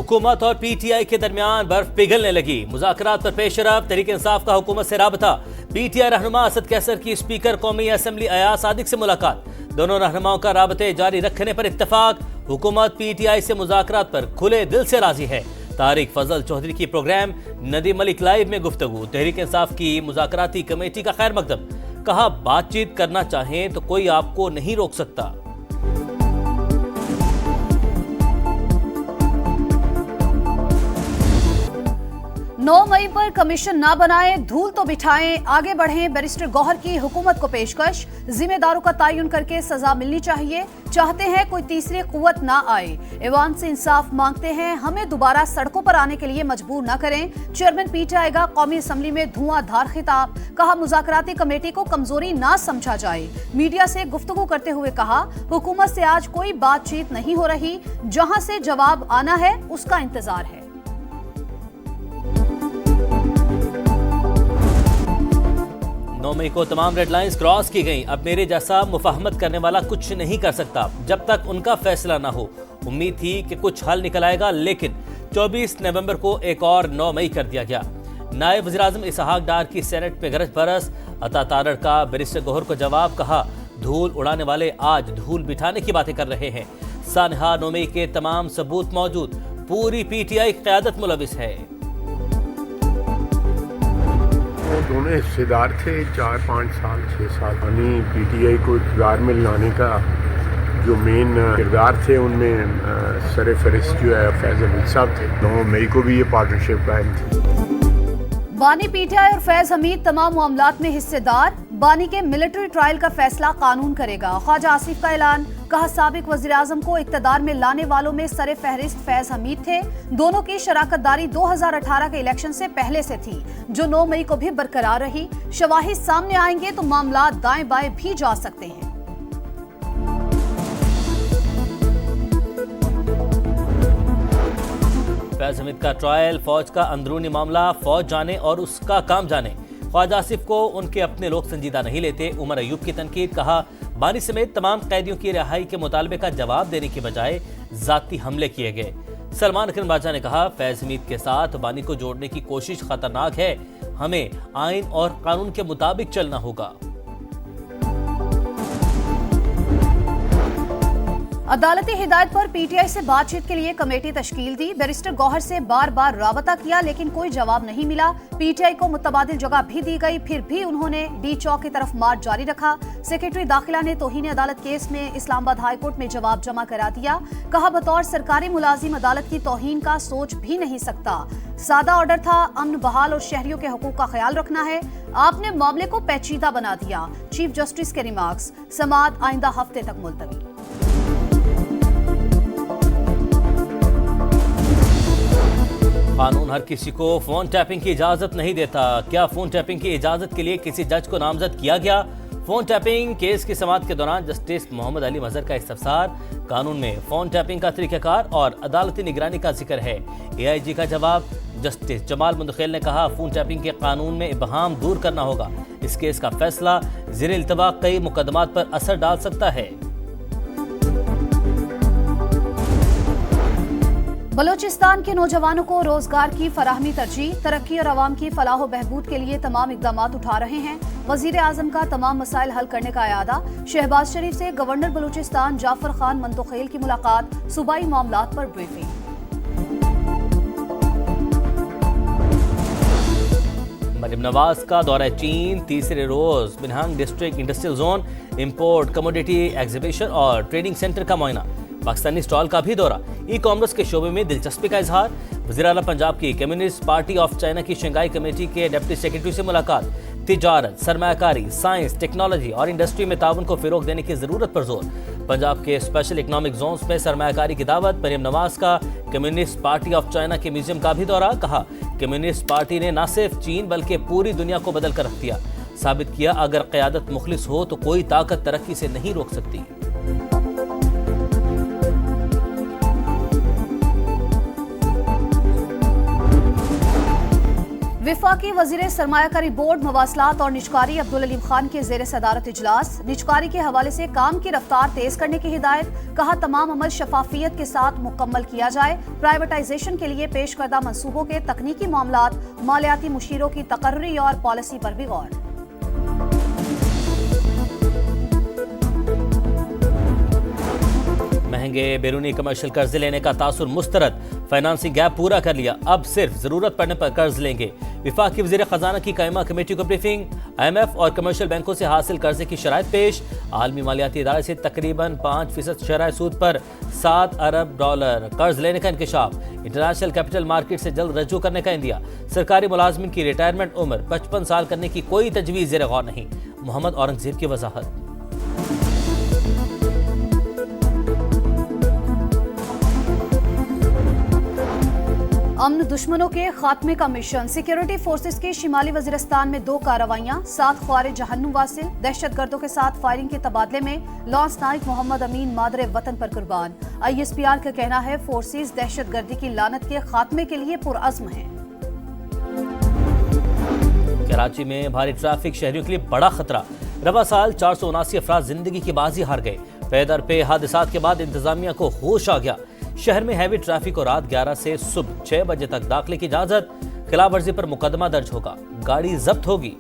हुकूमत और पीटीआई के दरमियान बर्फ पिघलने लगी। मुज़ाकरात पर पेशरफ। तहरीक इंसाफ का हुकूमत से राबता। पीटीआई रहनुमा असद कैसर की स्पीकर कौमी असम्बली अयाज सादिक से मुलाकात। दोनों रहनुमाओं का राबते जारी रखने पर इत्तफाक। हुकूमत पीटीआई से मुज़ाकरात पर खुले दिल से राजी है। तारिक फजल चौधरी की प्रोग्राम नदी मलिक लाइव में गुफ्तगू। तहरीक इंसाफ की मुज़ाकराती कमेटी का खैर मकदम। कहा बातचीत करना चाहें तो कोई आपको नहीं रोक सकता। 9 मई पर कमीशन ना बनाएं, धूल तो बिठाएं, आगे बढ़ें। बैरिस्टर गौहर की हुकूमत को पेशकश। जिम्मेदारों का तयन करके सजा मिलनी चाहिए। चाहते हैं कोई तीसरी कुव्वत ना आए। ऐवान से इंसाफ मांगते हैं, हमें दोबारा सड़कों पर आने के लिए मजबूर न करें। चेयरमैन पीटीआई का कौमी असम्बली में धुआंधार खिताब। कहा मुज़ाकराती कमेटी को कमजोरी ना समझा जाए। मीडिया से गुफ्तगू करते हुए कहा हुकूमत से आज कोई बातचीत नहीं हो रही, जहां से जवाब आना है उसका इंतजार है। 9 मई को तमाम रेड लाइंस क्रॉस की गईं। अब मेरे जैसा मुफाहमत करने वाला कुछ नहीं कर सकता जब तक उनका फैसला ना हो। उम्मीद थी कि कुछ हल निकल आएगा, लेकिन 24 नवंबर को एक और 9 मई कर दिया गया। नायब वज़ीर-ए-आज़म इसहाक डार की सेनेट में गरज बरस। अता तारड़ का बैरिस्टर गौहर को जवाब। कहा धूल उड़ाने वाले आज धूल बिठाने की बातें कर रहे हैं। सानहा 9 मई के तमाम सबूत मौजूद। पूरी पीटीआई क़यादत मुलविस है। दोनों हिस्सेदार थे 4-5 साल 6 साल। पीटीआई को इक़्तिदार में लाने का जो मेन किरदार थे उनमें सर फहरिस्त जो है फैज़ हमीद साहब थे। 9 मई को भी ये पार्टनरशिप कायम थी। बानी पीटीआई और फैज हमीद तमाम मामलात में हिस्सेदार। बानी के मिलिट्री ट्रायल का फैसला कानून करेगा। ख्वाजा आसिफ का ऐलान। कहा साबिक वज़ीर-ए-आज़म को इक़्तिदार में लाने वालों में सरे फहरिस्त फैज हमीद थे। दोनों की शराकतदारी 2018 के इलेक्शन से पहले से थी, जो 9 मई को भी बरकरार रही। शवाहिद सामने आएंगे तो मामला दाएं बाएं भी जा सकते हैं। फैज हमीद का ट्रायल, फौज का अंदरूनी मामला, फौज जाने और उसका काम जाने। ख्वाजा आसिफ को उनके अपने लोग संजीदा नहीं लेते। उमर अयूब की तनकीद। कहा बानी समेत तमाम कैदियों की रिहाई के मुतालबे का जवाब देने की बजाय जाती हमले किए गए। सलमान अकरम बादशाह ने कहा फैज हमीद के साथ बानी को जोड़ने की कोशिश खतरनाक है। हमें आइन और कानून के मुताबिक चलना होगा। अदालती हिदायत पर पीटीआई से बातचीत के लिए कमेटी तश्कील दी। बैरिस्टर गौहर से बार बार राबता किया, लेकिन कोई जवाब नहीं मिला। पीटीआई को मुतबादिल जगह भी दी गई, फिर भी उन्होंने डी चौक की तरफ मार्च जारी रखा। सेक्रेटरी दाखिला ने तौहीन अदालत केस में इस्लामाबाद हाई कोर्ट में जवाब जमा करा दिया। कहा बतौर सरकारी मुलाजिम अदालत की तौहीन का सोच भी नहीं सकता। सादा ऑर्डर था, अमन बहाल और शहरियों के हकूक का ख्याल रखना है। आपने मामले को पेचीदा बना दिया। चीफ जस्टिस के रिमार्क्स। समाअत आइंदा हफ्ते तक मुलतवी। कानून हर किसी को फोन टैपिंग की इजाजत नहीं देता। क्या फोन टैपिंग की इजाजत के लिए किसी जज को नामजद किया गया? फोन टैपिंग केस की समाअत के दौरान जस्टिस मोहम्मद अली मजहर का इस्तफसार। कानून में फोन टैपिंग का तरीक़ाकार और अदालती निगरानी का जिक्र है। एआईजी का जवाब। जस्टिस जमाल मुंदखिल ने कहा फोन टैपिंग के कानून में इबहाम दूर करना होगा। इस केस का फैसला ज़ेर इल्तवा कई मुकदमात पर असर डाल सकता है। बलोचिस्तान के नौजवानों को रोजगार की फराहमी तरजीह। तरक्की और अवाम की फलाह बहबूद के लिए तमाम इकदाम उठा रहे हैं। वज़ीर-ए-आज़म का तमाम मसाइल हल करने का इरादा। शहबाज शरीफ से गवर्नर बलूचिस्तान जाफर खान मंतोखेल की मुलाकात। सूबाई मामलात पर ब्रीफिंग। मरियम नवाज का दौरा चीन। तीसरे रोज बिनहांग district industrial zone, import commodity exhibition और ट्रेडिंग सेंटर का मुआयना। पाकिस्तानी स्टॉल का भी दौरा। ई कॉमर्स के शोबे में दिलचस्पी का इजहार। वज़ीर आला पंजाब की कम्युनिस्ट पार्टी ऑफ चाइना की शंघाई कमेटी के डिप्टी सेक्रेटरी से मुलाकात। तिजारत, सरमायाकारी, साइंस, टेक्नोलॉजी और इंडस्ट्री में ताउन को फिरोग देने की जरूरत पर जोर। पंजाब के स्पेशल इकनॉमिक जोन्स में सरमायाकारी की दावत। मरियम नवाज का कम्युनिस्ट पार्टी ऑफ चाइना के म्यूजियम का भी दौरा। कहा कम्युनिस्ट पार्टी ने न सिर्फ चीन बल्कि पूरी दुनिया को बदल कर रख दिया। साबित किया अगर क़यादत मुखलिस हो तो कोई ताकत तरक्की से नहीं रोक सकती। विफाकी वजीर सरमायाकारी बोर्ड मवासलात और निजकारी अब्दुल अलीम खान के जेर सदारत इजलास। निजकारी के हवाले से काम की रफ्तार तेज करने की हिदायत। कहा तमाम अमल शफाफियत के साथ मुकम्मल किया जाए। प्राइवेटाइजेशन के लिए पेश करदा मंसूबों के तकनीकी मामलात, मालियाती मुशीरों की तकर्री और पॉलिसी पर भी गौर। महंगे बैरूनी कमर्शियल कर्ज लेने का तासुर मुस्तरद। फाइनेंसिंग गैप पूरा कर लिया, अब सिर्फ जरूरत पड़ने पर कर्ज लेंगे। विफाकी वजीर खजाना की कायमा कमेटी को ब्रीफिंग। IMF और कमर्शियल बैंकों से हासिल कर्जे की शराइत पेश। आलमी मालियाती इदारे से तकरीबन 5% शरह सूद पर $7 अरब कर्ज लेने का इंकशाफ। इंटरनेशनल कैपिटल मार्केट से जल्द रजू करने का इंदिया। सरकारी मुलाजमिन की रिटायरमेंट उम्र 55 साल करने की कोई तजवीज़ ज़ेर गौर नहीं। मोहम्मद औरंगजेब की वजाहत। अमन दुश्मनों के खात्मे का मिशन। सिक्योरिटी फोर्सेस की शिमाली वजीरिस्तान में 2 कार्रवाइयां। 7 ख्वारिज जहन्नुम वासिल। दहशतगर्दों के साथ फायरिंग के तबादले में लॉन्स नाइक मोहम्मद अमीन मादरे वतन पर कुर्बान। ISPR का कहना है फोर्सेस दहशतगर्दी की लानत के खात्मे के लिए पुरअज़्म हैं। कराची में भारी ट्रैफिक शहरियों के लिए बड़ा खतरा। रवा साल 479 अफराद जिंदगी की बाजी हार गए। पैदर पे हादसात के बाद इंतजामिया को होश आ गया। शहर में हैवी ट्रैफिक को रात 11 से सुबह 6 बजे तक दाखिले की इजाजत। खिलाफ वर्जी पर मुकदमा दर्ज होगा, गाड़ी जब्त होगी।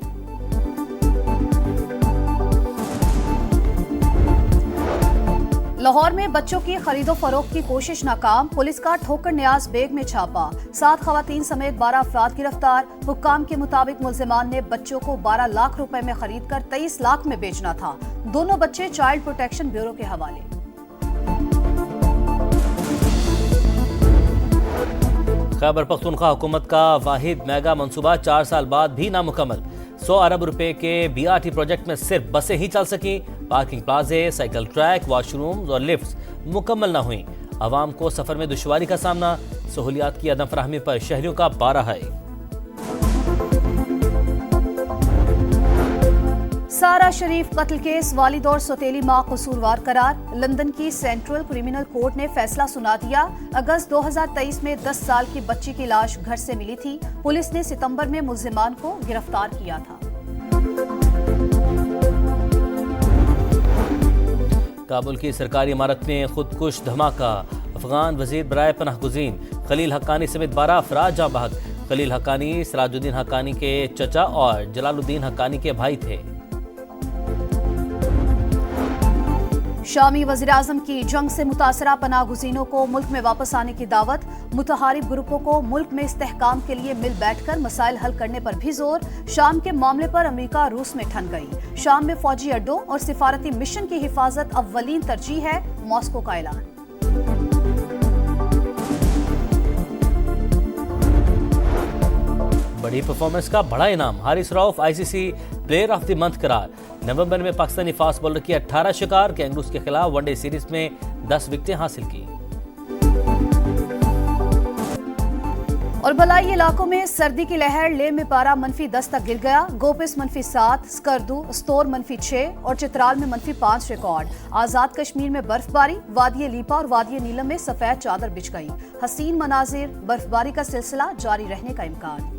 लाहौर में बच्चों की खरीदो फरोख्त की कोशिश नाकाम। पुलिस का ठोकर न्याज बेग में छापा। 7 खवातीन समेत 12 अफराद गिरफ्तार। हुक्काम के मुताबिक मुल्जिमान ने बच्चों को 12 लाख रुपए में खरीद कर 23 लाख में बेचना था। दोनों बच्चे चाइल्ड प्रोटेक्शन ब्यूरो के हवाले। खैबर पख्तूनख्वा हुकूमत का वाहिद मेगा मंसूबा 4 साल बाद भी नामुकम्मल। 100 अरब रुपए के BRT प्रोजेक्ट में सिर्फ बसें ही चल सकी। पार्किंग प्लाजे, साइकिल ट्रैक, वॉशरूम और लिफ्ट्स मुकम्मल न हुई। आवाम को सफर में दुश्वारी का सामना। सहूलियात की अदम फराहमी पर शहरियों का पारा है। सारा शरीफ कत्ल केस, वालिद और सौतेली मां कसूरवार करार। लंदन की सेंट्रल क्रिमिनल कोर्ट ने फैसला सुना दिया। अगस्त 2023 में 10 साल की बच्ची की लाश घर से मिली थी। पुलिस ने सितंबर में मुल्जिमान को गिरफ्तार किया था। काबुल की सरकारी इमारत में खुदकुश धमाका। अफगान वजीर बराए पनाहगुज़ीन खलील हक्कानी समेत 12 अफराद जाँ बहक। खलील हक्कानी सिराजुद्दीन हक्कानी के चचा और जलालुद्दीन हक्कानी के भाई थे। शामी वज़ीर आज़म की जंग से मुतासरा पनाहगुज़ीनों को मुल्क में वापस आने की दावत। मुतहारिब ग्रुपों को मुल्क में इस्तेहकाम के लिए मिल बैठकर मसाइल हल करने पर भी जोर। शाम के मामले पर अमेरिका रूस में ठन गई। शाम में फौजी अड्डों और सिफारती मिशन की हिफाजत अव्वलीन तरजीह है, मॉस्को का ऐलान। बड़ी परफॉर्मेंस का बड़ा इनाम। Haris Rauf ICC player of the month करार। नवंबर में पाकिस्तानी फास्ट बॉलर की 18 शिकार। कैंगरूज के खिलाफ वनडे सीरीज में 10 विकेटें हासिल की। और बलाई इलाकों में सर्दी की लहर। लेह में पारा -10 तक गिर गया। गोपिस -7, स्कर्दू, स्तोर -6 और चित्राल में -5 रिकॉर्ड। आजाद कश्मीर में बर्फबारी। वादी लीपा और वादी नीलम में सफेद चादर बिछ गई। हसीन मनाजिर, बर्फबारी का सिलसिला जारी रहने का इम्कान।